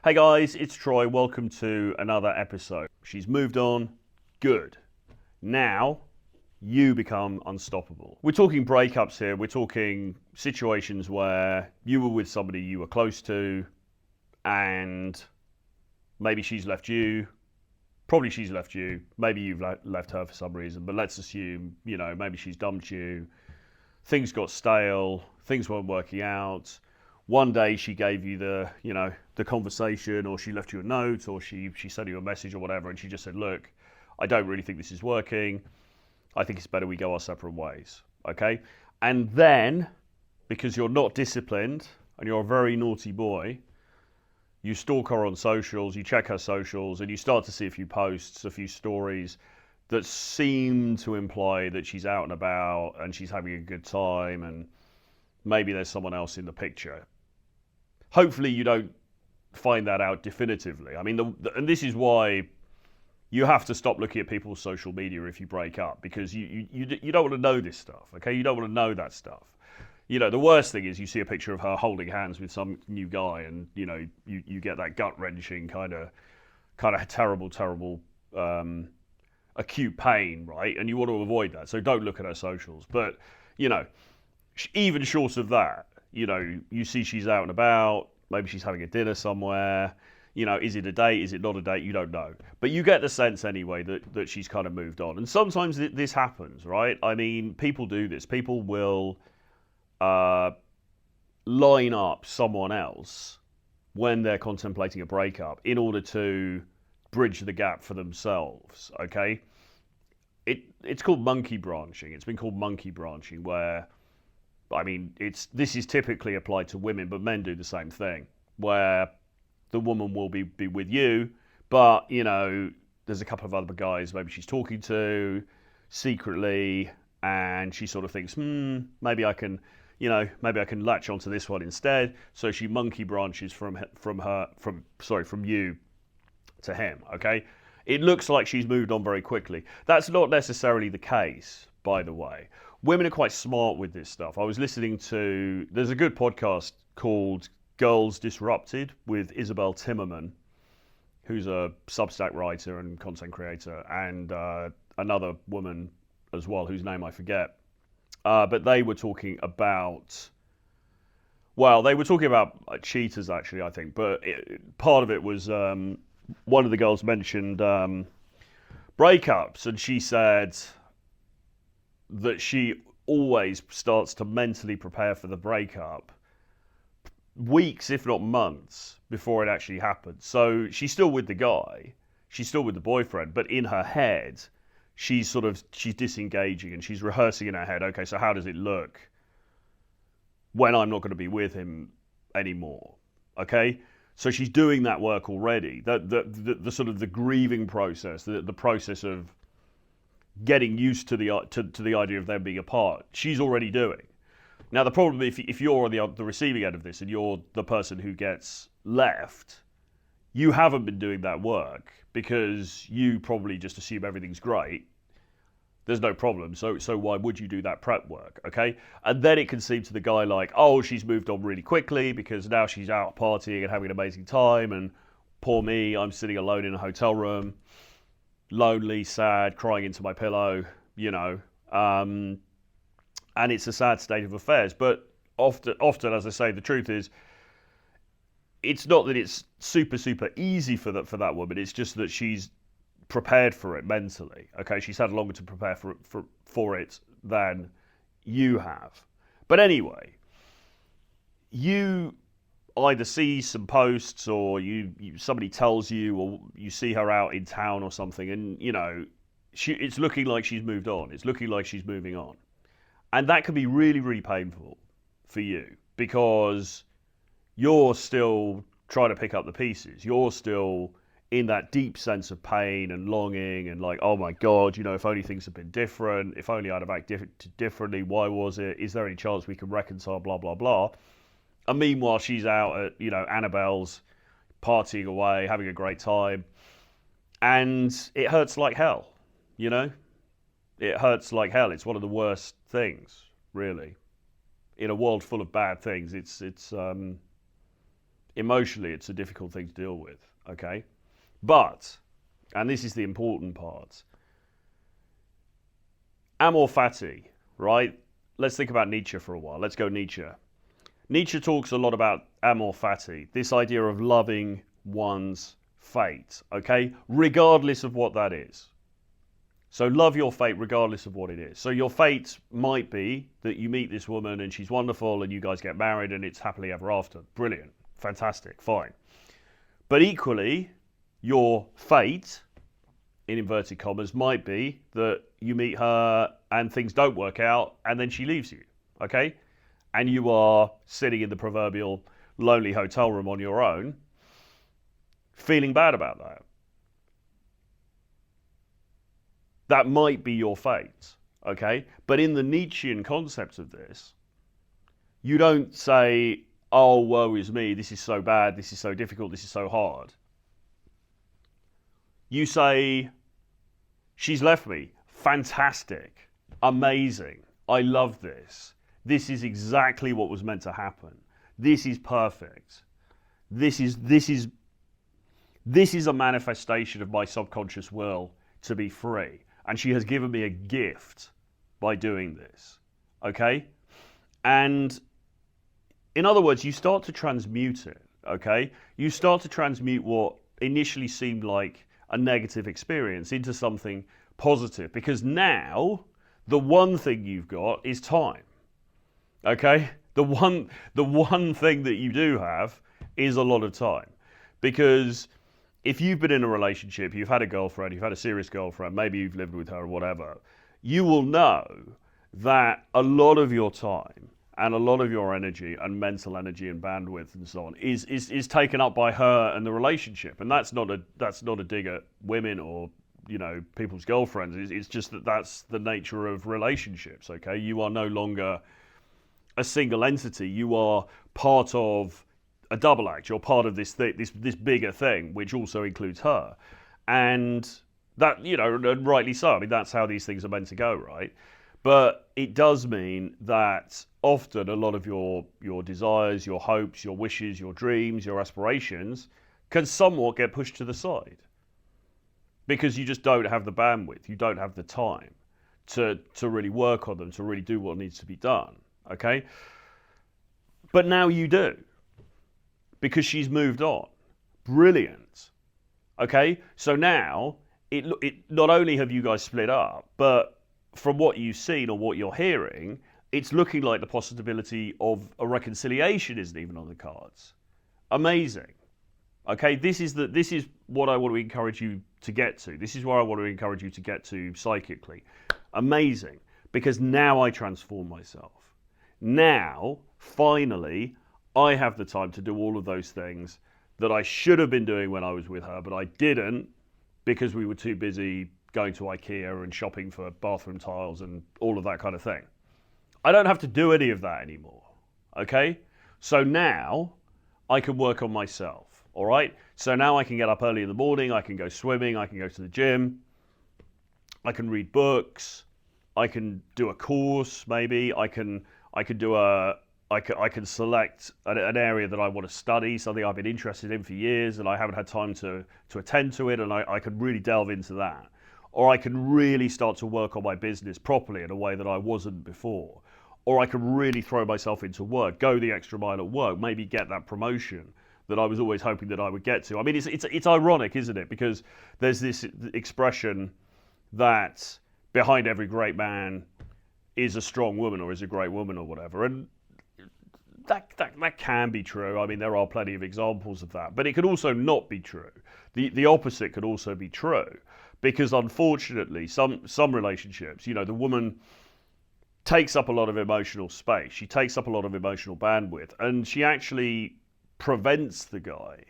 Hey guys, it's Troy. Welcome to another episode. She's moved on. Good. Now, you become unstoppable. We're talking breakups here. We're talking situations where you were with somebody you were close to and maybe she's left you. Probably she's left you. Maybe you've left her for some reason. But let's assume, maybe she's dumped you. Things got stale. Things weren't working out. One day she gave you the conversation, or she left you a note, or she sent you a message or whatever, and she just said, look, I don't really think this is working. I think it's better we go our separate ways, okay? And then, because you're not disciplined, and you're a very naughty boy, you stalk her on socials, you check her socials, and you start to see a few posts, a few stories that seem to imply that she's out and about, and she's having a good time, and maybe there's someone else in the picture. Hopefully you don't find that out definitively. I mean, and this is why you have to stop looking at people's social media if you break up, because you don't want to know this stuff, okay? You don't want to know that stuff. The worst thing is you see a picture of her holding hands with some new guy, and you get that gut-wrenching kind of terrible acute pain, right? And you want to avoid that, so don't look at her socials. But even short of that, you see she's out and about, maybe she's having a dinner somewhere, is it a date, is it not a date, you don't know. But you get the sense anyway that she's kind of moved on. And sometimes this happens, right? I mean, people do this. People will line up someone else when they're contemplating a breakup in order to bridge the gap for themselves, okay? It's called monkey branching. It's been called monkey branching, where this is typically applied to women, but men do the same thing, where the woman will be with you, but, there's a couple of other guys maybe she's talking to secretly, and she sort of thinks, maybe I can latch onto this one instead. So she monkey branches from you to him, okay? It looks like she's moved on very quickly. That's not necessarily the case, by the way. Women are quite smart with this stuff. I was listening to, there's a good podcast called Girls Disrupted with Isabel Timmerman, who's a Substack writer and content creator, and another woman as well, whose name I forget. But they were talking about, cheaters actually, I think, but part of it was one of the girls mentioned breakups, and she said that she always starts to mentally prepare for the breakup weeks, if not months, before it actually happens. So she's still with the guy, she's still with the boyfriend, but in her head, she's disengaging, and she's rehearsing in her head, okay, so how does it look when I'm not going to be with him anymore, okay? So she's doing that work already, the sort of the grieving process, the process of getting used to the idea of them being apart, she's already doing. Now the problem, if you're on the receiving end of this and you're the person who gets left, you haven't been doing that work because you probably just assume everything's great. There's no problem, so why would you do that prep work, okay? And then it can seem to the guy like, oh, she's moved on really quickly because now she's out partying and having an amazing time, and poor me, I'm sitting alone in a hotel room, lonely, sad, crying into my pillow, and it's a sad state of affairs. But often, as I say, the truth is, it's not that it's super easy for that woman. It's just that she's prepared for it mentally. Okay, she's had longer to prepare for it than you have. But anyway, you either see some posts, or somebody tells you, or you see her out in town or something, and it's looking like she's moved on. It's looking like she's moving on, and that can be really painful for you, because you're still trying to pick up the pieces. You're still in that deep sense of pain and longing, and like, oh my God, if only things had been different, if only I'd have acted differently, why was it? Is there any chance we can reconcile, blah, blah, blah. And meanwhile, she's out at, Annabelle's, partying away, having a great time. And it hurts like hell, It hurts like hell. It's one of the worst things, really. In a world full of bad things, it's Emotionally, it's a difficult thing to deal with, okay? But, and this is the important part, amor fati, right? Let's think about Nietzsche for a while. Let's go Nietzsche. Nietzsche talks a lot about amor fati, this idea of loving one's fate, okay? Regardless of what that is. So love your fate regardless of what it is. So your fate might be that you meet this woman and she's wonderful and you guys get married and it's happily ever after. Brilliant. Fantastic. Fine. But equally, your fate, in inverted commas, might be that you meet her and things don't work out and then she leaves you, okay? And you are sitting in the proverbial lonely hotel room on your own, feeling bad about that. That might be your fate, okay? But in the Nietzschean concept of this, you don't say, oh, woe is me, this is so bad, this is so difficult, this is so hard. You say, she's left me, fantastic, amazing, I love this. This is exactly what was meant to happen. This is perfect. This is a manifestation of my subconscious will to be free. And she has given me a gift by doing this, okay? And in other words, you start to transmute it, okay? You start to transmute what initially seemed like a negative experience into something positive, because now the one thing you've got is time, okay? The one thing that you do have is a lot of time, because if you've been in a relationship, you've had a girlfriend, you've had a serious girlfriend, maybe you've lived with her or whatever, you will know that a lot of your time and a lot of your energy and mental energy and bandwidth and so on is taken up by her and the relationship. And that's not a dig at women or, you know, people's girlfriends. It's just that that's the nature of relationships, okay? You are no longer a single entity. You are part of a double act. You're part of this bigger thing, which also includes her, and that, you know, and rightly so. I mean, that's how these things are meant to go, right? But it does mean that often a lot of your desires, your hopes, your wishes, your dreams, your aspirations can somewhat get pushed to the side because you just don't have the bandwidth, you don't have the time to really work on them, to really do what needs to be done, okay? But now you do, because she's moved on. Brilliant. Okay, so now it not only have you guys split up, but from what you've seen or what you're hearing, it's looking like the possibility of a reconciliation isn't even on the cards. Amazing. Okay, this is what I want to encourage you to get to. This is where I want to encourage you to get to psychically. Amazing, because now I transform myself. Now, finally, I have the time to do all of those things that I should have been doing when I was with her, but I didn't because we were too busy going to IKEA and shopping for bathroom tiles and all of that kind of thing. I don't have to do any of that anymore, okay? So now I can work on myself, all right? So now I can get up early in the morning, I can go swimming, I can go to the gym, I can read books, I can do a course maybe, I can select an area that I want to study, something I've been interested in for years and I haven't had time to attend to it, and I can really delve into that. Or I can really start to work on my business properly in a way that I wasn't before. Or I can really throw myself into work, go the extra mile at work, maybe get that promotion that I was always hoping that I would get to. I mean, it's ironic, isn't it? Because there's this expression that behind every great man is a strong woman or is a great woman or whatever. And that can be true. I mean, there are plenty of examples of that, but it could also not be true. The opposite could also be true, because unfortunately, some relationships, you know, the woman takes up a lot of emotional space. She takes up a lot of emotional bandwidth, and she actually prevents the guy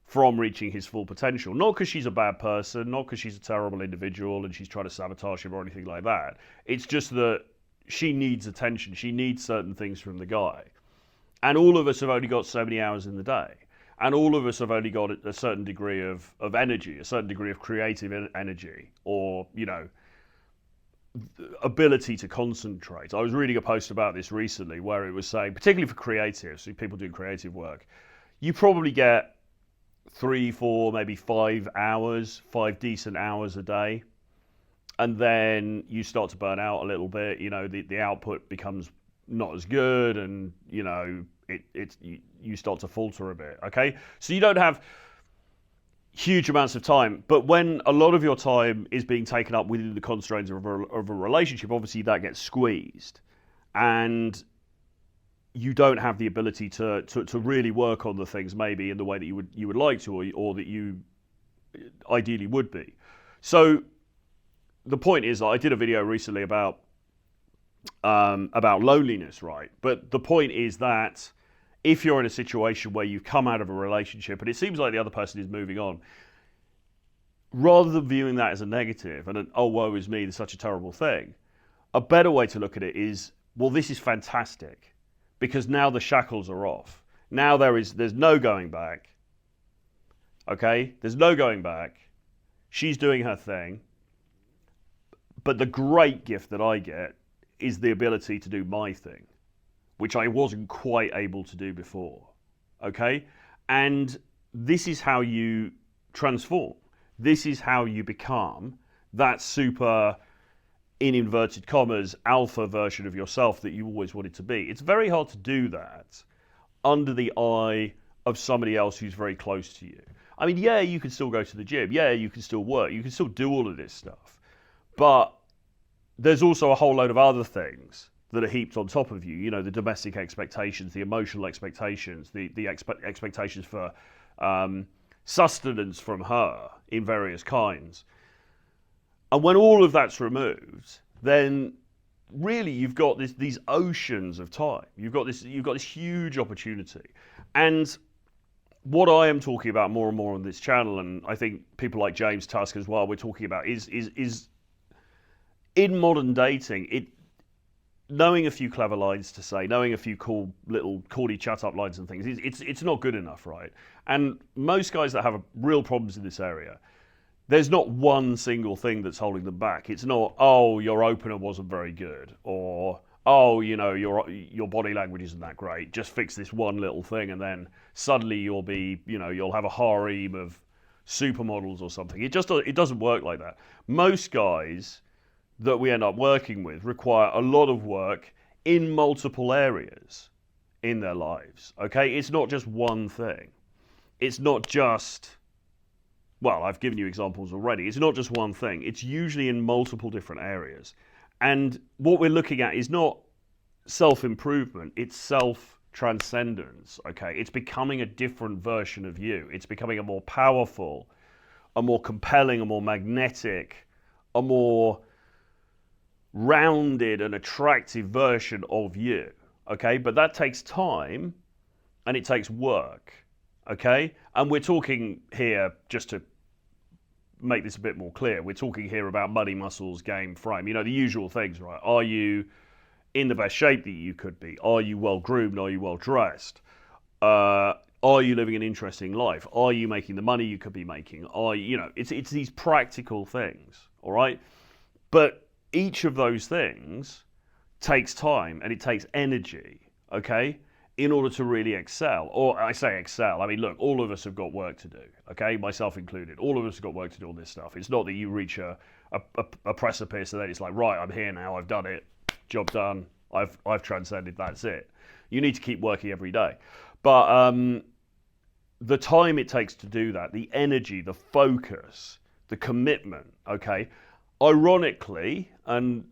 from reaching his full potential. Not because she's a bad person, not because she's a terrible individual and she's trying to sabotage him or anything like that. It's just that she needs attention. She needs certain things from the guy. And all of us have only got so many hours in the day. And all of us have only got a certain degree of energy, a certain degree of creative energy, or, you know, ability to concentrate. I was reading a post about this recently where it was saying, particularly for creatives, people doing creative work, you probably get 3, 4, maybe 5 hours, 5 decent hours a day. And then you start to burn out a little bit, the output becomes not as good, and you start to falter a bit. Okay, so you don't have huge amounts of time, but when a lot of your time is being taken up within the constraints of a relationship, obviously that gets squeezed, and you don't have the ability to really work on the things maybe in the way that you would like to, or that you ideally would be. So the point is, I did a video recently about loneliness, right? But the point is that if you're in a situation where you've come out of a relationship and it seems like the other person is moving on, rather than viewing that as a negative and oh, woe is me, there's such a terrible thing, a better way to look at it is, well, this is fantastic, because now the shackles are off. Now there's no going back. Okay? There's no going back. She's doing her thing. But the great gift that I get is the ability to do my thing, which I wasn't quite able to do before. Okay? And this is how you transform. This is how you become that super, in inverted commas, alpha version of yourself that you always wanted to be. It's very hard to do that under the eye of somebody else who's very close to you. I mean, yeah, you can still go to the gym. Yeah, you can still work. You can still do all of this stuff. But there's also a whole load of other things that are heaped on top of you. The domestic expectations, the emotional expectations, the expectations for sustenance from her in various kinds. And when all of that's removed, then really you've got these oceans of time. You've got this huge opportunity. And what I am talking about more and more on this channel, and I think people like James Tusk as well, we're talking about is in modern dating, knowing a few clever lines to say, knowing a few cool little corny chat up lines and things, it's not good enough, right? And most guys that have real problems in this area, there's not one single thing that's holding them back. It's not, oh, your opener wasn't very good, or oh, your body language isn't that great. Just fix this one little thing, and then suddenly you'll have a harem of supermodels or something. It doesn't work like that. Most guys that we end up working with require a lot of work in multiple areas in their lives. Okay, it's not just one thing. It's not just, well, I've given you examples already. It's not just one thing. It's usually in multiple different areas. And what we're looking at is not self-improvement, it's self-transcendence, okay? It's becoming a different version of you. It's becoming a more powerful, a more compelling, a more magnetic, a more rounded and attractive version of you, okay? But that takes time and it takes work, okay? And we're talking here, just to make this a bit more clear, we're talking here about money, muscles, game, frame, the usual things, right? Are you in the best shape that you could be? Are you well groomed? Are you well dressed? Are you living an interesting life? Are you making the money you could be making? It's these practical things, all right? But each of those things takes time and it takes energy, okay, in order to really excel. Or I say excel, I mean, look, all of us have got work to do, okay, myself included. All of us have got work to do on this stuff. It's not that you reach a precipice and then it's like, right, I'm here now, I've done it, job done, I've transcended, that's it. You need to keep working every day. But the time it takes to do that, the energy, the focus, the commitment, okay, ironically and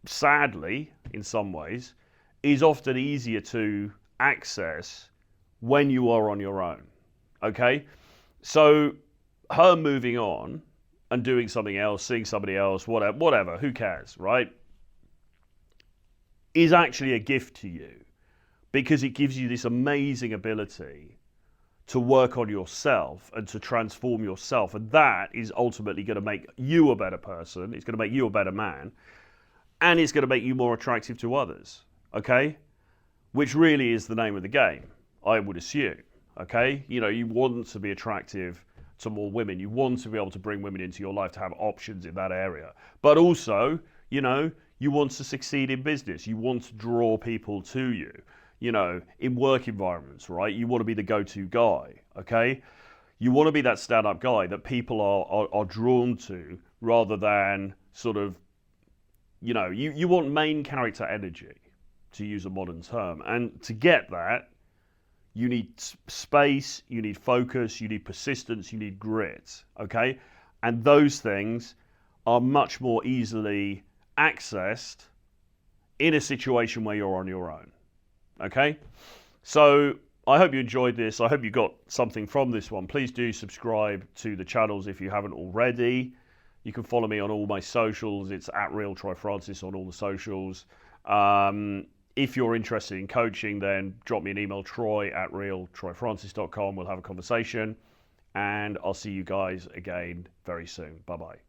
sadly in some ways, is often easier to access when you are on your own, okay? So her moving on and doing something else, seeing somebody else, whatever, who cares, right? Is actually a gift to you, because it gives you this amazing ability to work on yourself and to transform yourself. And that is ultimately going to make you a better person. It's going to make you a better man. And it's going to make you more attractive to others, okay? Which really is the name of the game, I would assume, okay? You want to be attractive to more women. You want to be able to bring women into your life to have options in that area. But also, you want to succeed in business. You want to draw people to you. in work environments, right? You want to be the go-to guy, okay? You want to be that stand-up guy that people are drawn to rather than sort of, you want main character energy, to use a modern term. And to get that, you need space, you need focus, you need persistence, you need grit, okay? And those things are much more easily accessed in a situation where you're on your own, okay? So I hope you enjoyed this. I hope you got something from this one. Please do subscribe to the channels if you haven't already. You can follow me on all my socials. It's @RealTroyFrancis on all the socials. If you're interested in coaching, then drop me an email, troy@realtroyfrancis.com. We'll have a conversation. And I'll see you guys again very soon. Bye-bye.